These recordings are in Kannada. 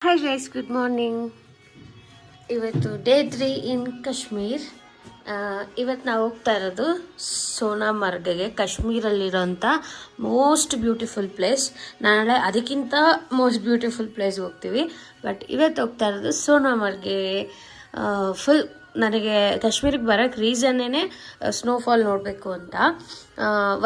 Hi guys, good morning. ಇವತ್ತು ಡೇ 3 ಇನ್ ಕಾಶ್ಮೀರ್. ಇವತ್ತು ನಾವು ಹೋಗ್ತಾ ಇರೋದು ಸೋನಾಮರ್ಗ್ಗೆ, ಕಾಶ್ಮೀರಲ್ಲಿರೋಂಥ ಮೋಸ್ಟ್ ಬ್ಯೂಟಿಫುಲ್ ಪ್ಲೇಸ್. ನಾಳೆ ಅದಕ್ಕಿಂತ ಮೋಸ್ಟ್ ಬ್ಯೂಟಿಫುಲ್ ಪ್ಲೇಸ್ಗೆ ಹೋಗ್ತೀವಿ. ಬಟ್ ಇವತ್ತು ಹೋಗ್ತಾ ಇರೋದು ಸೋನಾಮರ್ಗ್ಗೆ. ಫುಲ್ ನನಗೆ ಕಾಶ್ಮೀರಿಗೆ ಬರೋಕ್ಕೆ ರೀಸನ್ನೇ ಸ್ನೋಫಾಲ್ ನೋಡಬೇಕು ಅಂತ.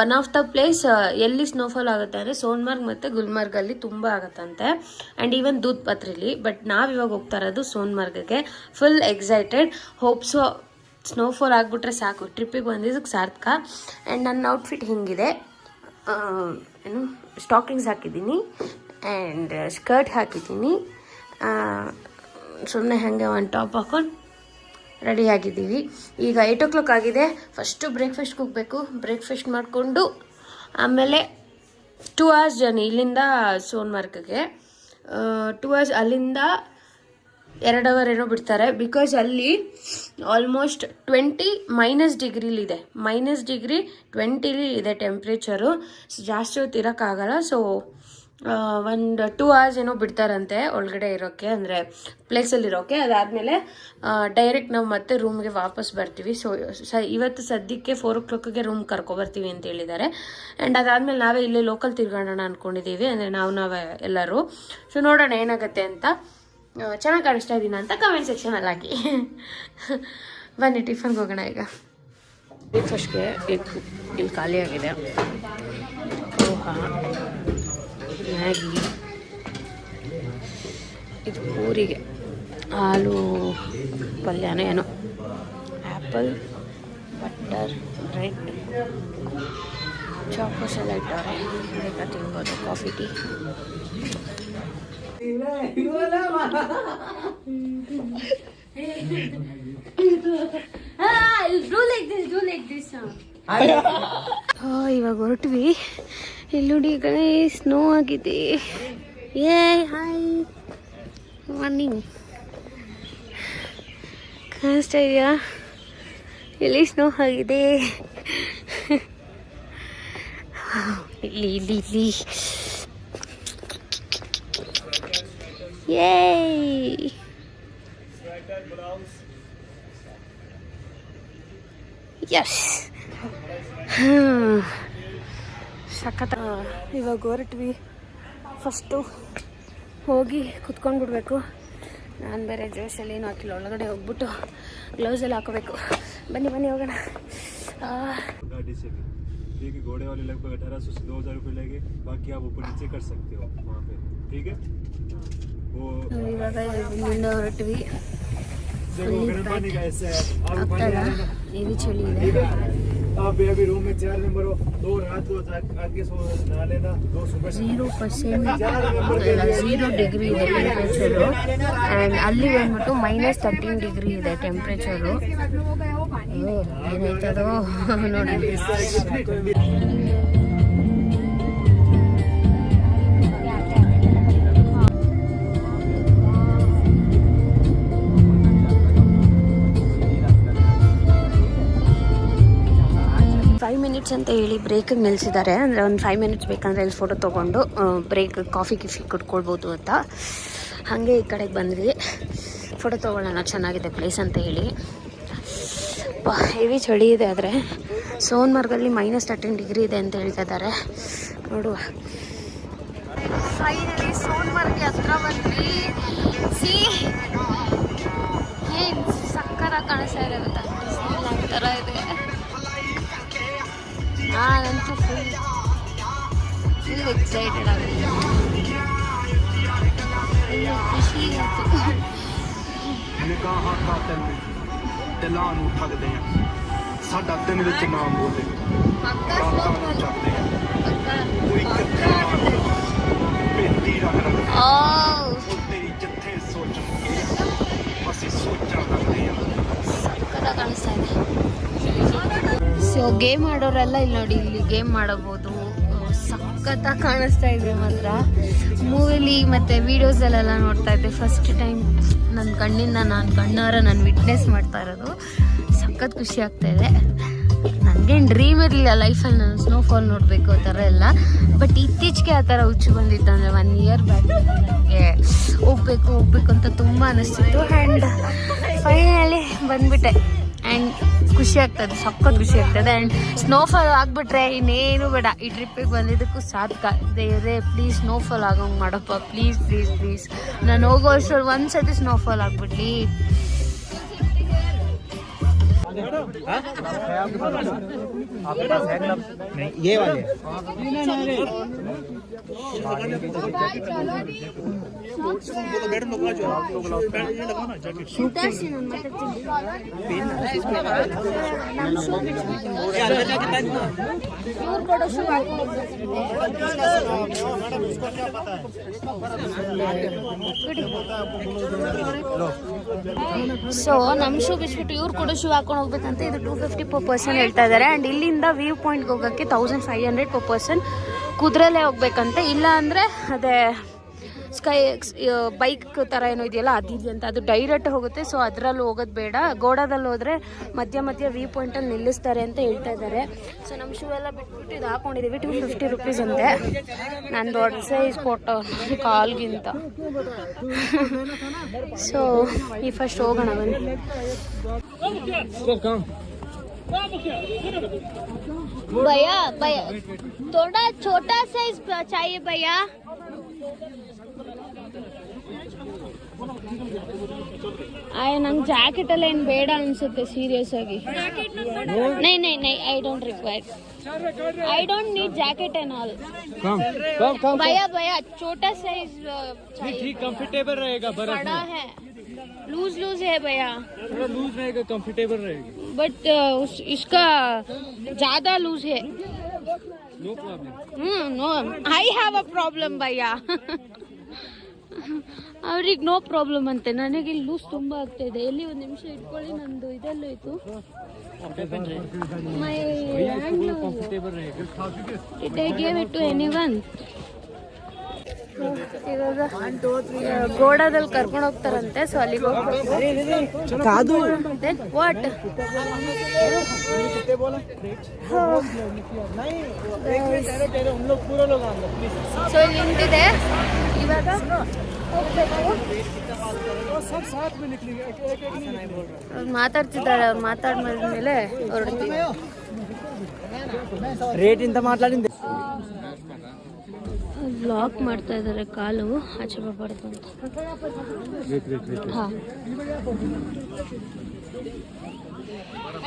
ಒನ್ ಆಫ್ ದ ಪ್ಲೇಸ್ ಎಲ್ಲಿ ಸ್ನೋಫಾಲ್ ಆಗುತ್ತೆ ಅಂದರೆ ಸೋನ್ಮರ್ಗ್ ಮತ್ತು ಗುಲ್ಮರ್ಗಲ್ಲಿ ತುಂಬ ಆಗುತ್ತಂತೆ, ಆ್ಯಂಡ್ ಈವನ್ ದೂದ್ ಪತ್ರಿಲಿ. ಬಟ್ ನಾವಿವಾಗ ಹೋಗ್ತಾ ಇರೋದು ಸೋನ್ಮರ್ಗ್ಗೆ. Full excited. ಹೋಪ್ಸೋ ಸ್ನೋಫಾಲ್ ಆಗಿಬಿಟ್ರೆ ಸಾಕು, ಟ್ರಿಪ್ಪಿಗೆ ಬಂದಿದ್ದಕ್ಕೆ ಸಾರ್ಥಕ. ಆ್ಯಂಡ್ ನನ್ನ ಔಟ್ಫಿಟ್ ಹಿಂಗಿದೆ. ಏನು ಸ್ಟಾಕಿಂಗ್ಸ್ ಹಾಕಿದ್ದೀನಿ ಆ್ಯಂಡ್ ಸ್ಕರ್ಟ್ ಹಾಕಿದ್ದೀನಿ. ಸುಮ್ಮನೆ ಹಾಗೆ ಒಂದು ಟಾಪ್ ಹಾಕೊಂಡು ರೆಡಿ ಆಗಿದ್ದೀವಿ. ಈಗ 8 o'clock ಆಗಿದೆ. ಫಸ್ಟು ಬ್ರೇಕ್ಫಾಸ್ಟ್ಗೆ ಹೋಗಬೇಕು. ಬ್ರೇಕ್ಫಾಸ್ಟ್ ಮಾಡಿಕೊಂಡು ಆಮೇಲೆ 2 hours ಜರ್ನಿ ಇಲ್ಲಿಂದ ಸೋನ್ಮರ್ಗ್ಗೆ. 2 hours, ಅಲ್ಲಿಂದ 2 hour ಏನೋ ಬಿಡ್ತಾರೆ. ಬಿಕಾಸ್ ಅಲ್ಲಿ ಆಲ್ಮೋಸ್ಟ್ 20 -ಡಿಗ್ರಿಲಿದೆ. -20 ಇದೆ ಟೆಂಪ್ರೇಚರು. ಜಾಸ್ತಿ ಹೊತ್ತು ಇರೋಕ್ಕಾಗಲ್ಲ. ಸೊ ಒಂದು 2 hours ಏನೋ ಬಿಡ್ತಾರಂತೆ ಒಳಗಡೆ ಇರೋಕ್ಕೆ, ಅಂದರೆ ಪ್ಲೇಸಲ್ಲಿ ಇರೋಕ್ಕೆ. ಅದಾದಮೇಲೆ ಡೈರೆಕ್ಟ್ ನಾವು ಮತ್ತೆ ರೂಮ್ಗೆ ವಾಪಸ್ ಬರ್ತೀವಿ. ಸೊ ಇವತ್ತು ಸದ್ಯಕ್ಕೆ 4 o'clockಗೆ ರೂಮ್ ಕರ್ಕೊಬರ್ತೀವಿ ಅಂತ ಹೇಳಿದ್ದಾರೆ. ಆ್ಯಂಡ್ ಅದಾದಮೇಲೆ ನಾವೇ ಇಲ್ಲೇ ಲೋಕಲ್ ತಿರ್ಗೋಣ ಅಂದ್ಕೊಂಡಿದ್ದೀವಿ, ಅಂದರೆ ನಾವೇ ಎಲ್ಲರೂ. ಸೊ ನೋಡೋಣ ಏನಾಗುತ್ತೆ ಅಂತ. ಚೆನ್ನಾಗಿ ಕಾಣಿಸ್ತಾ ಇದ್ದೀನ ಅಂತ ಕಮೆಂಟ್ ಸೆಕ್ಷನಲ್ಲಿ ಹಾಕಿ. ಬನ್ನಿ ಟಿಫನ್ಗೆ ಹೋಗೋಣ. ಈಗ ಬ್ರೇಕ್ಫಾಸ್ಟ್ಗೆ ಇಲ್ಲಿ ಖಾಲಿ ಆಗಿದೆ. ಪೋಹಾ, ಮ್ಯಾಗಿ, ಇದು ಪೂರಿಗೆ ಹಾಲು ಪಲ್ಯನೋ ಏನೋ, ಆ್ಯಪಲ್, ಬಟರ್, ಬ್ರೆಡ್, ಚಾಕೋಸ್ ಎಲ್ಲ ಇಟ್ಟವ್ರೆ. ಬೇಕಾ ತಿನ್ಬೋದು. Coffee, tea. ಇವಾಗ ಹೊರಟ್ವಿ. ಇಲ್ಲಿ ನೋಡಿ ಗಣೇಶ್, ಸ್ನೋ ಆಗಿದೆ. Hi morning. ಕಾಣಿಸ್ತಾ ಇದೆಯಾ? ಇಲ್ಲಿ ಸ್ನೋ ಆಗಿದೆ. ಇಲ್ಲಿ ಇಲ್ಲಿ ಇಲ್ಲಿ ಯಸ್. ಸಖತ್. ಇವಾಗ ಹೊರಟ್ವಿ. ಫಸ್ಟು ಹೋಗಿ ಕುತ್ಕೊಂಡ್ಬಿಡ್ಬೇಕು. ನಾನು ಬೇರೆ ಜೋಶಲ್ಲಿ ಏನು ಹಾಕಿಲ್ಲ. ಒಳಗಡೆ ಹೋಗ್ಬಿಟ್ಟು ಗ್ಲೌಸ್ ಎಲ್ಲ ಹಾಕೋಬೇಕು. ಬನ್ನಿ ಹೋಗೋಣ. ठीक है, घोड़े वाले लगभग 1800 से 2000 रुपये लेंगे. बाकी आप ऊपर नीचे कर सकते हो वहाँ पे. ठीक है. वो ಇವಾಗ ಇಲ್ಲಿಂದ ಹೊರಟ್ವಿ. ಹೆವಿ ಚಳಿ ಇದೆ. आप अभी रूम में 4 मेंबर हो. 2 रात को आके सो नहा लेना. 2 सुबह 0 ಡಿಗ್ರಿ ಇದೆ ಟೆಂಪ್ರೇಚರು. ಆ್ಯಂಡ್ ಅಲ್ಲಿ ಬಂದ್ಬಿಟ್ಟು -13 ಡಿಗ್ರಿ ಇದೆ ಟೆಂಪ್ರೇಚರು. ಏನಾಯ್ತದೋ ನೋಡಿ. 5 minutes ಅಂತ ಹೇಳಿ ಬ್ರೇಕಿಗೆ ನಿಲ್ಲಿಸಿದ್ದಾರೆ. ಅಂದರೆ ಒಂದು 5 minutes ಬೇಕಂದರೆ ಇಲ್ಲಿ ಫೋಟೋ ತೊಗೊಂಡು ಬ್ರೇಕ್ ಕಾಫಿ ಕುಡ್ಕೊಳ್ಬೋದು ಅಂತ. ಹಾಗೆ ಈ ಕಡೆಗೆ ಬಂದ್ವಿ. ಫೋಟೋ ತೊಗೊಳ್ಳೋಣ, ಚೆನ್ನಾಗಿದೆ ಪ್ಲೇಸ್ ಅಂತ ಹೇಳಿ. ಹೆವಿ ಚಳಿ ಇದೆ. ಆದರೆ ಸೋನ್ಮರ್ಗಲ್ಲಿ -13 ಡಿಗ್ರಿ ಇದೆ ಅಂತ ಹೇಳ್ತಾ ಇದ್ದಾರೆ. ನೋಡುವ. ಫೈನಲಿ ಸೋನ್ಮರ್ಗ್ಗೆ ಹತ್ರ ಬಂದ್ವಿ. ಏನು ಸಕ್ಕತ್ತಾಗಿ ಕಾಣಿಸ್ತಾ ಇದೆ ಗೊತ್ತಾ? ಡಿಸ್ನಿಲ್ಯಾಂಡ್ ಥರ ಇದೆ. ನಾನಂತೂ ಫುಲ್ ಎಕ್ಸೈಟೆಡ್ ಆಗಿದೆ. ಖುಷಿ ಆಯಿತು. ਸਾਡਾ ਦਿਨ ਵਿੱਚ ਨਾਮ ਬੋਲੇ ਬੇਟੀ ਰੱਖ ਤੇਰੀ ਜਿੱਥੇ ਸੋਚਣਗੇ ਅਸੀਂ ಸೋಚಾ ਕਰਦੇ ਹਾਂ. ಸಕ್ಕತ್ತಾಗಿ ಕಾಣಿಸ್ತಾ ಇದೆ. ಸೊ ಗೇಮ್ ಆಡೋರೆಲ್ಲ ಇಲ್ಲಿ ನೋಡಿ, ಇಲ್ಲಿ ಗೇಮ್ ಮಾಡಬಹುದು. ಸಖತ್ತಾಗಿ ಕಾಣಿಸ್ತಾ ಇದೆ ಮಾತ್ರ. ಮೂವಿಲಿ ಮತ್ತು ವೀಡಿಯೋಸಲ್ಲೆಲ್ಲ ನೋಡ್ತಾ ಇದ್ದೆ. ಫಸ್ಟ್ ಟೈಮ್ ನನ್ನ ಕಣ್ಣಾರ ನಾನು ವಿಟ್ನೆಸ್ ಮಾಡ್ತಾ ಇರೋದು. ಸಖತ್ ಖುಷಿ ಆಗ್ತಾ ಇದೆ. ನನಗೇನು ಡ್ರೀಮ್ ಇರಲಿಲ್ಲ ಲೈಫಲ್ಲಿ ನಾನು ಸ್ನೋಫಾಲ್ ನೋಡಬೇಕು ಆ ಥರ ಎಲ್ಲ. ಬಟ್ ಇತ್ತೀಚೆಗೆ ಆ ಥರ ಹುಚ್ಚು ಬಂದಿತ್ತು. ಅಂದರೆ 1 ಇಯರ್ ಬ್ಯಾಕ್ ನನಗೆ ಹೋಗ್ಬೇಕು ಅಂತ ತುಂಬ ಅನ್ನಿಸ್ತಿತ್ತು. And finally ಬಂದುಬಿಟ್ಟೆ. ಆ್ಯಂಡ್ ಖುಷಿ ಆಗ್ತದೆ, ಸಖತ್ ಖುಷಿ ಆಗ್ತದೆ. ಆ್ಯಂಡ್ ಸ್ನೋಫಾಲ್ ಆಗಿಬಿಟ್ರೆ ಇನ್ನೇನು ಬೇಡ. ಈ ಟ್ರಿಪ್ಪಿಗೆ ಬಂದಿದ್ದಕ್ಕೂ ಸಾರ್ಥಕ. ದೇವ್ರೆ ಪ್ಲೀಸ್ ಸ್ನೋಫಾಲ್ ಆಗೋಂಗೆ ಮಾಡಪ್ಪ, ಪ್ಲೀಸ್. ನಾನು ಹೋಗೋ ಅಷ್ಟರಲ್ಲಿ ಒಂದ್ಸತಿ ಸ್ನೋಫಾಲ್ ಆಗಿಬಿಡ್ಲಿ. ये वाले ಸೊ ನಮ್ಮ ಶೂ ಬಿಚ್ಬಿಟ್ಟು ಇವ್ರು ಕೂಡ ಶೂ ಹಾಕೊಂಡು ಹೋಗ್ಬೇಕಂತ. ಇದು 250 per person ಹೇಳ್ತಾ ಇದ್ದಾರೆ. ಆ್ಯಂಡ್ ಇಲ್ಲಿಂದ ವ್ಯೂ ಪಾಯಿಂಟ್ಗೆ ಹೋಗೋಕ್ಕೆ 1500 per person. ಕುದುರೆಲೇ ಹೋಗ್ಬೇಕಂತೆ. ಇಲ್ಲ ಅಂದರೆ ಅದೇ ಸ್ಕೈ ಬೈಕ್ ಥರ ಏನೋ ಇದೆಯಲ್ಲ ಅದಿದೆಯಂತ, ಅದು ಡೈರೆಕ್ಟ್ ಹೋಗುತ್ತೆ. ಸೊ ಅದರಲ್ಲಿ ಹೋಗೋದು ಬೇಡ. ಗೋಡಾದಲ್ಲಿ ಹೋದರೆ ಮಧ್ಯ ವ್ಯೂ ಪಾಯಿಂಟಲ್ಲಿ ನಿಲ್ಲಿಸ್ತಾರೆ ಅಂತ ಹೇಳ್ತಾ ಇದ್ದಾರೆ. ಸೊ ನಮ್ಮ ಶೂ ಎಲ್ಲ ಬಿಟ್ಬಿಟ್ಟು ಇದು ಹಾಕೊಂಡಿದ್ದೀವಿ. 250 rupees ಅಂತೆ. ನಾನು ದೊಡ್ಡ ಸೈಜ್ ಫೋಟೋ ಕಾಲ್ಗಿಂತ. ಸೊ ಈ ಫಸ್ಟ್ ಹೋಗೋಣ ಬನ್ನಿ. भैया थोड़ा छोटा साइज चाहिए भैया. ನಂಗೆ ಜಾಕೆಟ್ ಎಲ್ಲ ಏನು ಬೇಡ ಅನ್ಸುತ್ತೆ ಸೀರಿಯಸ್ ಆಗಿ. ನೈ I don't require. I don't need jacket and all. कम भैया छोटा साइज चाहिए. ठीक कंफर्टेबल रहेगा, बर्फ बड़ा है, लूज है भैया. थोड़ा लूज रहेगा, कंफर्टेबल रहेगा. बट इसका ज्यादा लूज है. No problem. No I have a problem भैया. ಅವ್ರಿಗೆ ನೋ ಪ್ರಾಬ್ಲಮ್ ಅಂತೆ. ನನಗೆ ಇಲ್ಲಿ ಲೂಸ್ ತುಂಬ ಆಗ್ತಾ ಇದೆ. ಎಲ್ಲಿ ಒಂದು ನಿಮಿಷ ಇಟ್ಕೊಳ್ಳಿ, ನಂದು ಇದೆಲ್ಲ ಇತ್ತು. My it I gave it to anyone. ಇವಾಗ ಗೋಡಾದಲ್ಲಿ ಕರ್ಕೊಂಡು ಹೋಗ್ತಾರಂತೆ. ಸೊ ಅಲ್ಲಿಗೆ ಹೋಗ್ಬೇಕು. ವಾಟ್ ಸೊ ಇಲ್ಲಿ ನಿಂತಿದೆ. ಇವಾಗ ಹೋಗ್ಬೇಕು. ಮಾತಾಡ್ತಿದ್ದಾರೆ. ಮಾತಾಡ್ಮೇಲೆ ಹೊರಡ್ತೀವಿ. ರೇಟ್ ಇಂತ ಮಾತಾಡಿದ್ದೆ. ಲಾಕ್ ಮಾಡ್ತಾ ಇದ್ದಾರೆ, ಕಾಲು ಆಚೆ ಬರಬಾರ್ದು ಅಂತ. ಹಾಂ.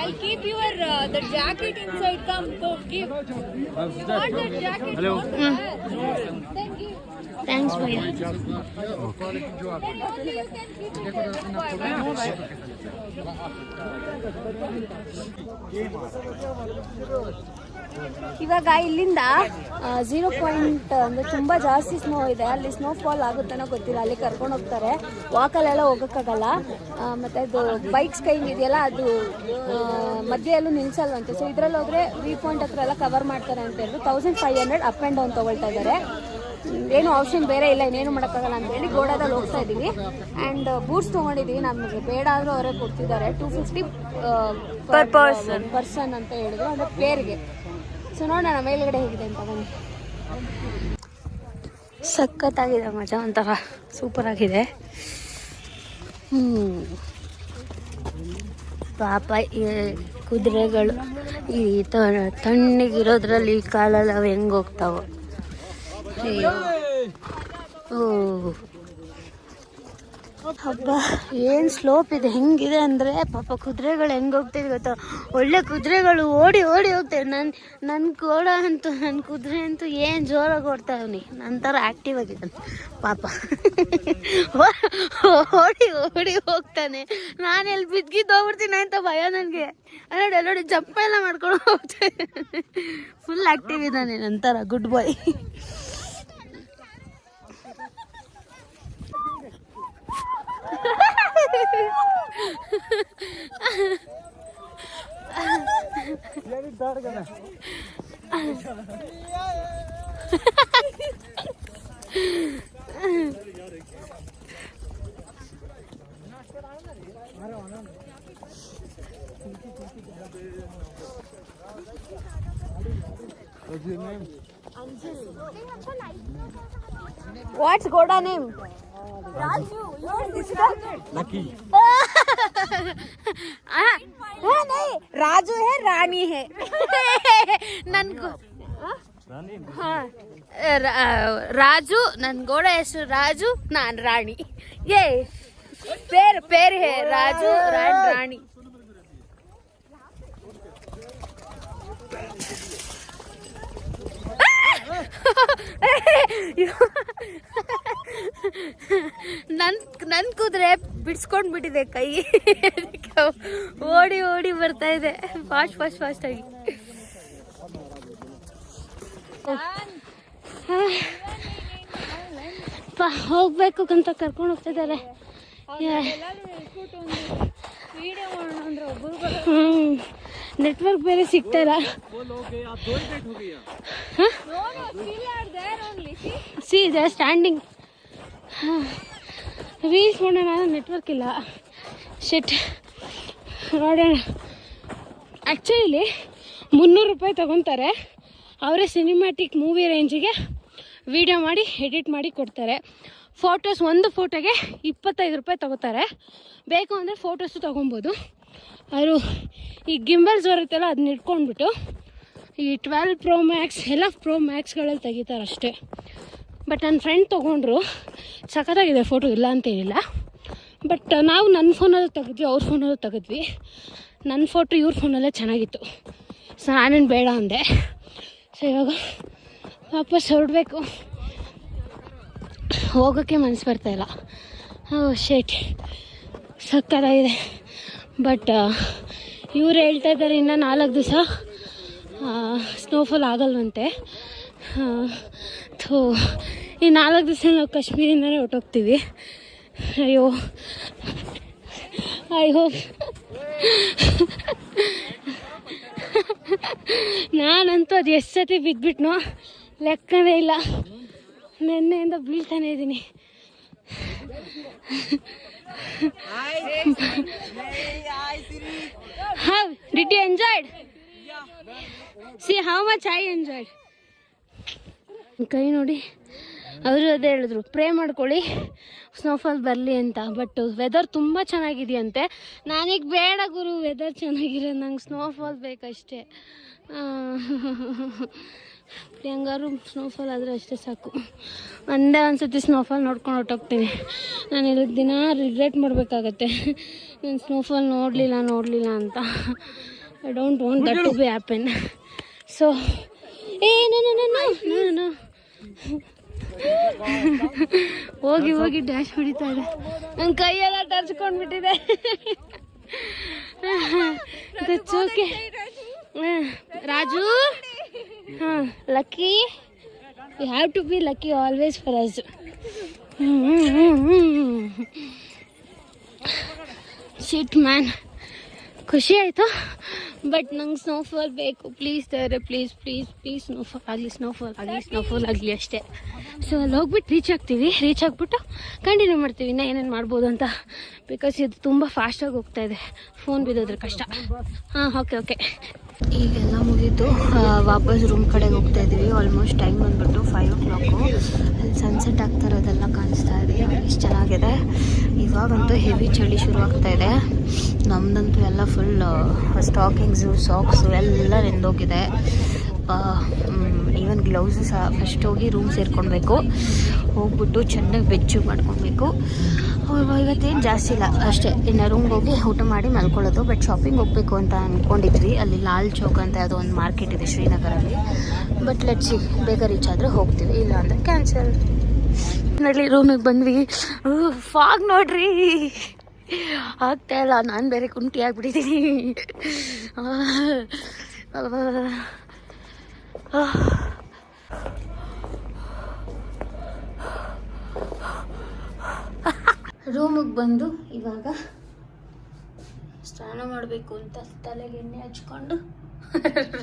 I'll keep your the jacket inside. Come, go give. You want that jacket? Hello. Thank you. Thanks, भैया. ಇವಾಗ ಇಲ್ಲಿಂದ 0 ಪಾಯಿಂಟ್ ಅಂದರೆ ತುಂಬ ಜಾಸ್ತಿ ಸ್ನೋ ಇದೆ. ಅಲ್ಲಿ ಸ್ನೋ ಫಾಲ್ ಆಗುತ್ತೇನೋ ಗೊತ್ತಿಲ್ಲ. ಅಲ್ಲಿ ಕರ್ಕೊಂಡು ಹೋಗ್ತಾರೆ. ವಾಕಲ್ಲೆಲ್ಲ ಹೋಗೋಕ್ಕಾಗಲ್ಲ. ಮತ್ತು ಅದು ಬೈಕ್ಸ್ ಕೈಂಗ್ ಇದೆಯಲ್ಲ, ಅದು ಮಧ್ಯೆಯಲ್ಲೂ ನಿಲ್ಸಲ್ವಂತೆ. ಸೊ ಇದರಲ್ಲಿ ಹೋದರೆ ವ್ಯೂ ಪಾಯಿಂಟ್ ಹತ್ರ ಎಲ್ಲ ಕವರ್ ಮಾಡ್ತಾರೆ ಅಂತ ಹೇಳಿದ್ರು. 1500 ಅಪ್ ಆ್ಯಂಡ್ ಡೌನ್ ತೊಗೊಳ್ತಾ ಇದ್ದಾರೆ. ಏನು ಆಪ್ಷನ್ ಬೇರೆ ಇಲ್ಲ, ಇನ್ನೇನು ಮಾಡೋಕ್ಕಾಗಲ್ಲ ಅಂತೇಳಿ ಗೋಡಾದಲ್ಲಿ ಹೋಗ್ತಾ ಇದ್ದೀವಿ. ಆ್ಯಂಡ್ ಬೂಟ್ಸ್ ತೊಗೊಂಡಿದ್ದೀವಿ. ನಮಗೆ ಬೇಡ ಆದರೂ ಅವರೇ ಕೊಡ್ತಿದ್ದಾರೆ. 250 ಪರ್ಸನ್ ಅಂತ ಹೇಳಿದ್ರು, ಅಂದರೆ ಪೇರ್ಗೆ. ಸೊ ನೋಡೋಣ ಮೇಲ್ಗಡೆ ಹೇಗಿದೆ ಅಂತ ಬನ್ನಿ. ಸಖತ್ತಾಗಿದೆ, ಮಜಾ ಒಂಥರ ಸೂಪರ್ ಆಗಿದೆ. ಪಾಪ ಈ ಕುದುರೆಗಳು ಈ ತಣ್ಣಗಿರೋದ್ರಲ್ಲಿ ಕಾಲೆಲ್ಲ ಹೆಂಗೆ ಹೋಗ್ತಾವ. ಓ ಹಬ್ಬ, ಏನು ಸ್ಲೋಪ್ ಇದೆ. ಹೆಂಗಿದೆ ಅಂದರೆ ಪಾಪ ಕುದುರೆಗಳು ಹೆಂಗೆ ಹೋಗ್ತಿದೆ ಗೊತ್ತಾ. ಒಳ್ಳೆ ಕುದುರೆಗಳು ಓಡಿ ಹೋಗ್ತೇವೆ. ನನ್ನ ಕುದುರೆ ಅಂತೂ ಏನು ಜೋರಾಗಿ ಓಡ್ತಾವನಿ. ನನ್ನ ಥರ ಆ್ಯಕ್ಟಿವ್ ಆಗಿದ್ದಾನೆ ಪಾಪ. ಓಡಿ ಹೋಗ್ತಾನೆ. ನಾನು ಎಲ್ಲಿ ಬಿದ್ದಿದ್ದೋಗ್ಬಿಡ್ತೀನಿ ಅಂತ ಭಯ ನನಗೆ. ನೋಡಿ ಜಂಪ್ ಎಲ್ಲ ಮಾಡ್ಕೊಂಡು ಹೋಗ್ತೇನೆ. ಫುಲ್ ಆ್ಯಕ್ಟಿವ್ ಇದ್ದಾನೆ ನನ್ನ ಥರ. Good bye. What's Goda name? Raju. Your sister? Lucky. नहीं राजू है रानी है नನ್ಗು हाँ राजू नन गोड़ा ಹೆಸರು ರಾಜು ನಾನು ರಾಣಿ ये पेर है राजू रानी ನನ್ ಕುದುರೆ ಬಿಡ್ಸ್ಕೊಂಡ್ ಬಿಟ್ಟಿದೆ ಕೈ ಓಡಿ ಓಡಿ ಬರ್ತಾ ಇದೆ ಫಾಸ್ಟ್ ಆಗಿ ಹೋಗ್ಬೇಕು ಅಂತ ಕರ್ಕೊಂಡು ಹೋಗ್ತಿದ್ದಾರೆ ನೆಟ್ವರ್ಕ್ ಬೇರೆ ಸಿಗ್ತಾರ ಸಿ ಇದೆ ಸ್ಟ್ಯಾಂಡಿಂಗ್ ರೀಲ್ಸ್ ಮಾಡೋಣ ನೆಟ್ವರ್ಕ್ ಇಲ್ಲ ಶೆಟ್ ನೋಡೋಣ ಆ್ಯಕ್ಚುಲಿ 300 ರೂಪಾಯಿ ತಗೊತಾರೆ ಅವರೇ ಸಿನಿಮ್ಯಾಟಿಕ್ ಮೂವಿ ರೇಂಜಿಗೆ ವಿಡಿಯೋ ಮಾಡಿ ಎಡಿಟ್ ಮಾಡಿ ಕೊಡ್ತಾರೆ ಫೋಟೋಸ್ ಒಂದು ಫೋಟೋಗೆ 25 ರೂಪಾಯಿ ತಗೋತಾರೆ ಬೇಕು ಅಂದರೆ ಫೋಟೋಸು ತೊಗೊಬೋದು ಅವರು ಈ ಗಿಂಬಲ್ಸ್ ಬರುತ್ತಲ್ಲ ಅದನ್ನ ಇಟ್ಕೊಂಡ್ಬಿಟ್ಟು ಈ 12 Pro Max ಎಲ್ಲ Pro Maxಗಳಲ್ಲಿ ತೆಗಿತಾರೆ ಅಷ್ಟೇ ಬಟ್ ನನ್ನ ಫ್ರೆಂಡ್ ತೊಗೊಂಡ್ರು ಸಖತ್ತಾಗಿದೆ ಫೋಟೋ ಇಲ್ಲ ಅಂತೇನಿಲ್ಲ ಬಟ್ ನಾವು ನನ್ನ ಫೋನಲ್ಲೂ ತೆಗೆದ್ವಿ ಅವ್ರ ಫೋನಲ್ಲೂ ತೆಗೆದ್ವಿ ನನ್ನ ಫೋಟೋ ಇವ್ರ ಫೋನಲ್ಲೇ ಚೆನ್ನಾಗಿತ್ತು ಸೊ ನಾನೇನು ಬೇಡ ಅಂದೆ ಸೊ ಇವಾಗ ವಾಪಸ್ ಹೊರಡಬೇಕು ಹೋಗೋಕ್ಕೆ ಮನಸ್ಸು ಬರ್ತಾಯಿಲ್ಲ ಶೇಟ್ ಸಕ್ಕತ್ತಾಗಿದೆ ಬಟ್ ಇವ್ರು ಹೇಳ್ತಾ ಇದ್ದಾರೆ ಇನ್ನು 4 ದಿವಸ ಸ್ನೋಫಾಲ್ ಆಗಲ್ವಂತೆ ಥೋ ಈ 4 ದಿವಸ ನಾವು ಕಾಶ್ಮೀರಿಂದನೇ ಹೊರಟೋಗ್ತೀವಿ ಅಯ್ಯೋ ಐ ಹೋಪ್ ನಾನಂತೂ ಅದು ಎಷ್ಟು ಸತಿ ಬಿದ್ದುಬಿಟ್ನೋ ಲೆಕ್ಕನೇ ಇಲ್ಲ ನೆನ್ನೆಯಿಂದ ಬೀಳ್ತಾನೆ ಇದ್ದೀನಿ How did you enjoy? See how much I enjoyed. ಕೈ ನೋಡಿ ಅವರು ಅದೇ ಹೇಳಿದ್ರು ಪ್ರೇ ಮಾಡ್ಕೊಳ್ಳಿ ಸ್ನೋಫಾಲ್ ಬರಲಿ ಅಂತ ಬಟ್ ವೆದರ್ ತುಂಬ ಚೆನ್ನಾಗಿದೆಯಂತೆ ನನಗೆ ಬೇಡ ಗುರು ವೆದರ್ ಚೆನ್ನಾಗಿರೋ ನಂಗೆ ಸ್ನೋಫಾಲ್ ಬೇಕಷ್ಟೇ ಹೆಂಗಾರು ಸ್ನೋಫಾಲ್ ಆದರೆ ಅಷ್ಟೇ ಸಾಕು ಒಂದೇ ಒಂದ್ಸತಿ ಸ್ನೋಫಾಲ್ ನೋಡ್ಕೊಂಡು ಹೊರಟೋಗ್ತೀನಿ ನಾನು ಇಲ್ಲಿ ದಿನ ರಿಗ್ರೆಟ್ ಮಾಡಬೇಕಾಗತ್ತೆ ನಾನು ಸ್ನೋಫಾಲ್ ನೋಡಲಿಲ್ಲ ಅಂತ I don't want that to be happen so ನಾನು ಹೋಗಿ ಡ್ಯಾಶ್ ಹೊಡಿತಾ ಇದೆ ನನ್ನ ಕೈಯೆಲ್ಲ ಟರ್ಚ್ಕೊಂಡ್ಬಿಟ್ಟಿದೆ okay Raju lucky you have to be lucky always for us shit man ಖುಷಿ ಆಯಿತು ಬಟ್ ನಂಗೆ ಸ್ನೋಫಾಲ್ ಬೇಕು ಪ್ಲೀಸ್ ದೇವ್ರೆ ಪ್ಲೀಸ್ ಸ್ನೋಫಾಲ್ ಆಗಲಿ ಅಷ್ಟೇ ಸೊ ಅಲ್ಲಿ ಹೋಗ್ಬಿಟ್ಟು ರೀಚ್ ಆಗ್ಬಿಟ್ಟು ಕಂಟಿನ್ಯೂ ಮಾಡ್ತೀವಿ ಇನ್ನೂ ಏನೇನು ಮಾಡ್ಬೋದು ಅಂತ ಬಿಕಾಸ್ ಇದು ತುಂಬ ಫಾಸ್ಟಾಗಿ ಹೋಗ್ತಾ ಇದೆ ಫೋನ್ ಬಿದ್ದೋದ್ರೆ ಕಷ್ಟ ಹಾಂ ಓಕೆ ಈಗೆಲ್ಲ ಮುಗೀತು ವಾಪಸ್ ರೂಮ್ ಕಡೆಗೆ ಹೋಗ್ತಾ ಇದ್ದೀವಿ ಆಲ್ಮೋಸ್ಟ್ ಟೈಮ್ ಬಂದ್ಬಿಟ್ಟು 5 o'clock ಅಲ್ಲಿ ಸನ್ಸೆಟ್ ಆಗ್ತಾ ಇರೋದೆಲ್ಲ ಕಾಣಿಸ್ತಾ ಇದೆ ಎಷ್ಟು ಚೆನ್ನಾಗಿದೆ ಇವಾಗಂತೂ ಹೆವಿ ಚಳಿ ಶುರು ಆಗ್ತಾ ಇದೆ ನಮ್ಮದಂತೂ ಎಲ್ಲ ಫುಲ್ ಸ್ಟಾಕಿಂಗ್ಸು ಸಾಕ್ಸು ಎಲ್ಲ ನೆಂದೋಗಿದೆ ಈವನ್ ಗ್ಲೌಸು ಸಹ ಫಸ್ಟ್ ಹೋಗಿ ರೂಮ್ ಸೇರ್ಕೊಳ್ಬೇಕು ಹೋಗ್ಬಿಟ್ಟು ಚೆನ್ನಾಗಿ ಬೆಚ್ಚು ಮಾಡ್ಕೊಳ್ಬೇಕು ಇವತ್ತೇನು ಜಾಸ್ತಿ ಇಲ್ಲ ಅಷ್ಟೇ ಇನ್ನು ರೂಮ್ಗೆ ಹೋಗಿ ಊಟ ಮಾಡಿ ಮಲ್ಕೊಳ್ಳೋದು ಬಟ್ ಶಾಪಿಂಗ್ ಹೋಗಬೇಕು ಅಂತ ಅಂದ್ಕೊಂಡಿದ್ವಿ ಅಲ್ಲಿ ಲಾಲ್ ಚೌಕ್ ಅಂತ ಯಾವುದೋ ಒಂದು ಮಾರ್ಕೆಟ್ ಇದೆ ಶ್ರೀನಗರಲ್ಲಿ ಬಟ್ ಲೆಟ್ಸಿ ಬೇಗ ರೀಚ್ ಆದರೆ ಹೋಗ್ತೀವಿ ಇಲ್ಲ ಅಂದರೆ ಕ್ಯಾನ್ಸಲ್ ನೋಡಲಿ ರೂಮಿಗೆ ಬಂದ್ವಿ ಫಾಗ್ ನೋಡ್ರಿ ಆಗ್ತಾ ಇಲ್ಲ ನಾನು ಬೇರೆ ಕುಂಟಿ ಆಗಿಬಿಟ್ಟಿದ್ದೀನಿ ರೂಮಿಗೆ ಬಂದು ಇವಾಗ ಸ್ನಾನ ಮಾಡಬೇಕು ಅಂತ ತಲೆಗೆ ಎಣ್ಣೆ ಹಚ್ಕೊಂಡು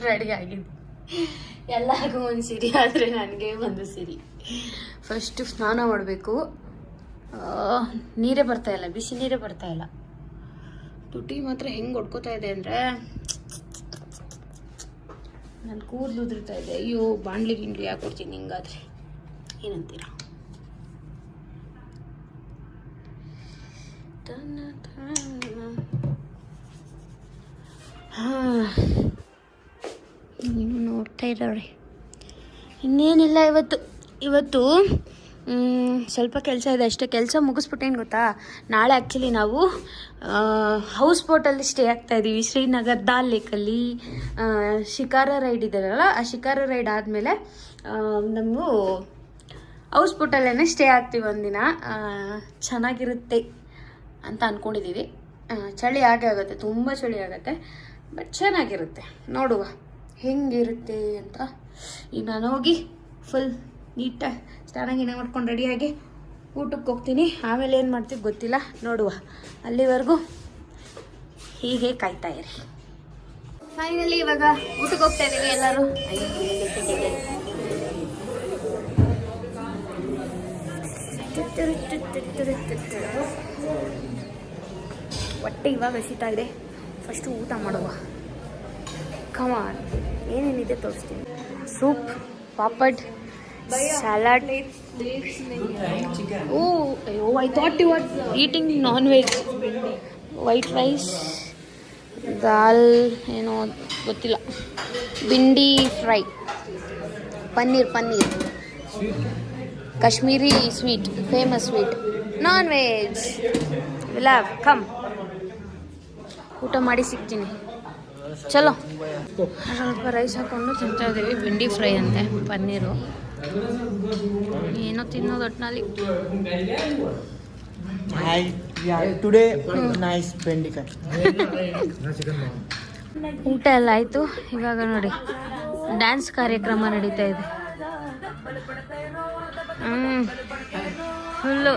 ರೆಡಿ ಆಗಿದ್ದು ಎಲ್ಲರಿಗೂ ಒಂದು ಸಿರಿ ಆದರೆ ನನಗೆ ಒಂದು ಸಿರಿ ಫಸ್ಟು ಸ್ನಾನ ಮಾಡಬೇಕು ನೀರೇ ಬರ್ತಾಯಿಲ್ಲ ಬಿಸಿ ನೀರೇ ಬರ್ತಾಯಿಲ್ಲ ತುಟಿ ಮಾತ್ರ ಹೆಂಗೆ ಹೊಡ್ಕೋತಾ ಇದೆ ಅಂದರೆ ನನ್ನ ಕೂದಲು ಉದುರ್ತಾ ಇದೆ. ಅಯ್ಯೋ ಬಾಣ್ಲಿ ಗಿಂಡ್ಲಿ ಹಾಕೊಡ್ತೀನಿ ಹಿಂಗಾದ್ರೆ, ಏನಂತೀರ? ಹಾಂ, ನೀವು ನೋಡ್ತಾ ಇದ್ದಾವ್ರಿ. ಇನ್ನೇನಿಲ್ಲ, ಇವತ್ತು ಸ್ವಲ್ಪ ಕೆಲಸ ಇದೆ ಅಷ್ಟೇ. ಕೆಲಸ ಮುಗಿಸ್ಬಿಟ್ಟೇನು ಗೊತ್ತಾ, ನಾಳೆ ಆ್ಯಕ್ಚುಲಿ ನಾವು ಹೌಸ್ ಬೋಟಲ್ಲಿ ಸ್ಟೇ ಆಗ್ತಾ ಇದ್ದೀವಿ ಶ್ರೀನಗರ್ ದಾಲ್ ಲೇಕಲ್ಲಿ. ಶಿಕಾರ ರೈಡ್ ಇದೆಯಲ್ಲ, ಆ ಶಿಕಾರ ರೈಡ್ ಆದಮೇಲೆ ನಮಗೂ ಹೌಸ್ ಬೋಟಲ್ಲೇ ಸ್ಟೇ ಆಗ್ತೀವಿ ಒಂದಿನ. ಚೆನ್ನಾಗಿರುತ್ತೆ ಅಂತ ಅಂದ್ಕೊಂಡಿದ್ದೀವಿ. ಚಳಿ ಆಗೇ ಆಗುತ್ತೆ, ತುಂಬ ಚಳಿ ಆಗುತ್ತೆ, ಬಟ್ ಚೆನ್ನಾಗಿರುತ್ತೆ. ನೋಡುವ ಹೆಂಗಿರುತ್ತೆ ಅಂತ. ಈಗ ನಾನು ಹೋಗಿ ಫುಲ್ ನೀಟಾಗಿ ಸ್ನಾನ ಗಿನ ಮಾಡ್ಕೊಂಡು ರೆಡಿಯಾಗಿ ಊಟಕ್ಕೆ ಹೋಗ್ತೀನಿ. ಆಮೇಲೆ ಏನು ಮಾಡ್ತೀವಿ ಗೊತ್ತಿಲ್ಲ, ನೋಡುವ. ಅಲ್ಲಿವರೆಗೂ ಹೀಗೆ ಕಾಯ್ತಾ ಇರಿ. ಫೈನಲಿ ಇವಾಗ ಊಟಕ್ಕೆ ಹೋಗ್ತಾ ಇದ್ದೀವಿ ಎಲ್ಲರೂ. ಹೊಟ್ಟೆ ಇವಾಗ ಹಸಿತಾ ಇದೆ. ಫಸ್ಟು ಊಟ ಮಾಡುವ. ಕಮಾನ್, ಏನೇನಿದೆ ತೋರಿಸ್ತೀನಿ. Soup, papad, salad. Oh, I thought you were eating non-veg. White rice, dal, ಏನೋ ಗೊತ್ತಿಲ್ಲ, bhindi fry, paneer Kashmiri sweet, famous sweet, non veg. ವಿಲಾವ್, ಕಮ್ ಊಟ ಮಾಡಿ ಸಿಗ್ತೀನಿ. ಚಲೋ, ಸ್ವಲ್ಪ ರೈಸ್ ಹಾಕೊಂಡು ತಿಂತಾ ಇದ್ದೀವಿ. ಭಿಂಡಿ ಫ್ರೈ ಅಂತೆ, ಪನ್ನೀರು, ಏನೋ ತಿನ್ನೋದು ಒಟ್ಟಿನಲ್ಲಿ. today nice bendi fry. ಊಟ ಎಲ್ಲ ಆಯಿತು. ಇವಾಗ ನೋಡಿ ಡ್ಯಾನ್ಸ್ ಕಾರ್ಯಕ್ರಮ ನಡೀತಾ ಇದೆ. ಫುಲ್ಲು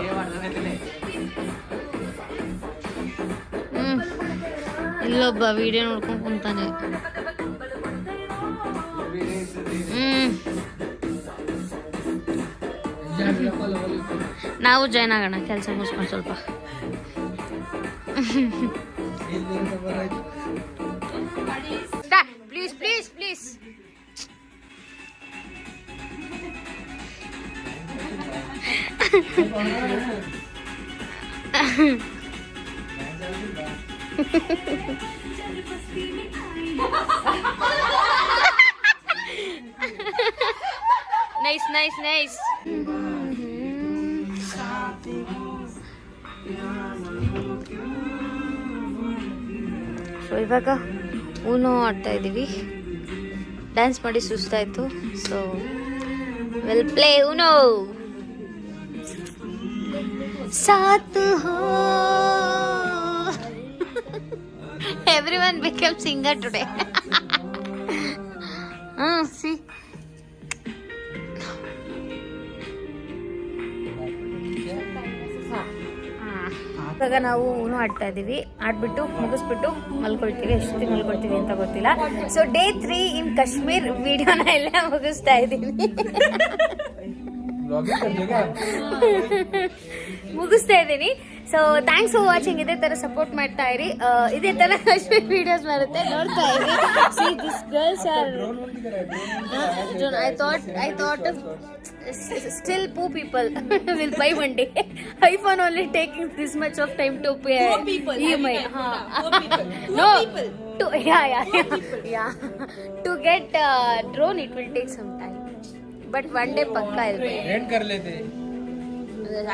ಇಲ್ಲೊಬ್ಬ ವಿಡಿಯೋ ನೋಡ್ಕೊಂಡು ಕುಂತಾನೆ. ನಾವು ಜಾಯ್ನ್ ಆಗೋಣ, ಕೆಲಸ ಮುಗಿಸ್ಕೊಂಡು ಸ್ವಲ್ಪ. Please please please. Nice. So ಇವಾಗ ಊನೋ ಆಡ್ತಾ ಇದ್ದೀವಿ. ಡ್ಯಾನ್ಸ್ ಮಾಡಿ ಸುಸ್ತಾಯಿತು. So will play Uno. ಸಾತ್ ಹೋ. Everyone became singer today. See. ಇವಾಗ ನಾವು ಊನು ಆಡ್ತಾ ಇದ್ದೀವಿ. ಆಡ್ಬಿಟ್ಟು ಮುಗಿಸ್ಬಿಟ್ಟು ಮಲ್ಕೊಳ್ತೀವಿ. ಎಷ್ಟೊತ್ತಿಗೆ ಮಲ್ಕೊಳ್ತೀವಿ ಅಂತ ಗೊತ್ತಿಲ್ಲ. ಸೊ ಡೇ 3 ಇನ್ ಕಾಶ್ಮೀರ್ ವಿಡಿಯೋನ ಎಲ್ಲ ಮುಗಿಸ್ತಾ ಇದ್ದೀವಿ. ಮುಗಿಸ್ತಾ ಇದ್ದೀನಿ. So thanks for watching. ಇದೇ ಥರ ಸಪೋರ್ಟ್ ಮಾಡ್ತಾ ಇರಿ. ಇದೇ ಥರ ಕಾಶ್ಮೀರ್ ವಿಡಿಯೋಸ್ ಬರುತ್ತೆ, ನೋಡ್ತಾ ಇರಿ. See this girls are I thought still poor people will buy one day. iPhone only taking this much of time to pay EMI. No, to get drone it will take some time, but one day pakka I'll buy. Rent kar lete.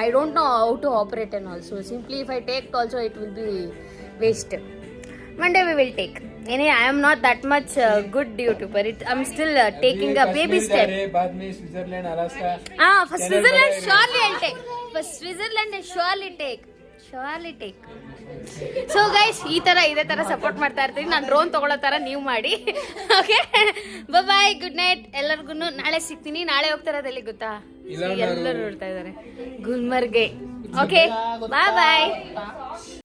I don't know how to operate and also simply if I take also it will be waste. One day we will take. Anyway, I am not that much good YouTuber. I'm still taking a baby step. बाद में Switzerland, Alaska. For Switzerland surely I'll take. For Switzerland I surely take. So guys, ಇದೇ ತರ ಸಪೋರ್ಟ್ ಮಾಡ್ತಾ ಇರ್ತೀನಿ. ನಾನು ಡ್ರೋನ್ ತಗೊಳ್ಳೋ ತರ ನೀವು ಮಾಡಿ. ಓಕೆ, ಬಾಯ್, ಗುಡ್ ನೈಟ್ ಎಲ್ಲರಿಗೂ. ನಾಳೆ ಸಿಗ್ತೀನಿ. ನಾಳೆ ಹೋಗ್ತಾ ಇರೋದು ಎಲ್ಲಿ ಗೊತ್ತಾ? ಎಲ್ಲರೂ ನೋಡ್ತಾ ಇದ್ದಾರೆ, ಗುಲ್ಮರ್ಗೆ. ಓಕೆ, ಬಾಯ್.